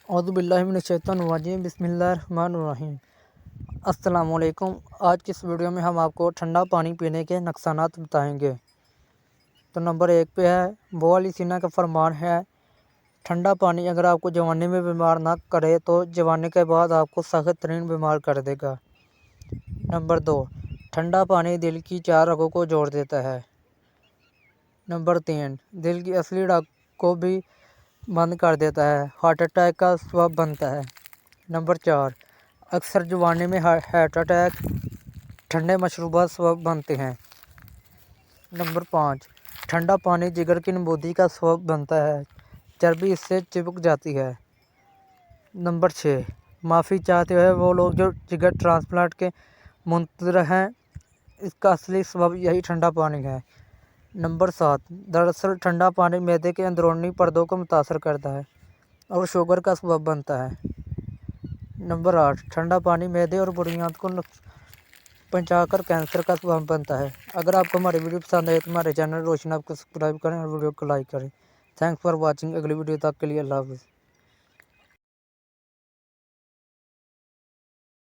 اعوذ باللہ من الشیطان الرجیم، بسم اللہ الرحمن الرحیم۔ السلام علیکم۔ آج کی اس ویڈیو میں ہم آپ کو ٹھنڈا پانی پینے کے نقصانات بتائیں گے۔ تو نمبر 1 پہ ہے، ابو علی سینا کا فرمان ہے، ٹھنڈا پانی اگر آپ کو جوانی میں بیمار نہ کرے تو جوانی کے بعد آپ کو سخت ترین بیمار کر دے گا۔ نمبر 2، ٹھنڈا پانی دل کی 4 رگوں کو جوڑ دیتا ہے۔ نمبر 3، دل کی اصلی رگ کو بھی بند کر دیتا ہے، ہارٹ اٹیک کا سبب بنتا ہے۔ نمبر 4، اکثر جوانی میں ہارٹ اٹیک ٹھنڈے مشروبات سبب بنتے ہیں۔ نمبر 5، ٹھنڈا پانی جگر کی نبودی کا سبب بنتا ہے، چربی اس سے چپک جاتی ہے۔ نمبر 6، معافی چاہتے ہوئے وہ لوگ جو جگر ٹرانسپلانٹ کے منتظر ہیں، اس کا اصلی سبب یہی ٹھنڈا پانی ہے۔ نمبر 7، دراصل ٹھنڈا پانی معدے کے اندرونی پردوں کو متاثر کرتا ہے اور شوگر کا سبب بنتا ہے۔ نمبر 8، ٹھنڈا پانی معدے اور بڑھیات کو پہنچا کر کینسر کا سبب بنتا ہے۔ اگر آپ کو ہماری ویڈیو پسند آئے تو ہمارے چینل روشن آپ کو سبسکرائب کریں اور ویڈیو کو لائک کریں۔ Thanks for watching. اگلی ویڈیو تک کے لیے اللہ حافظ۔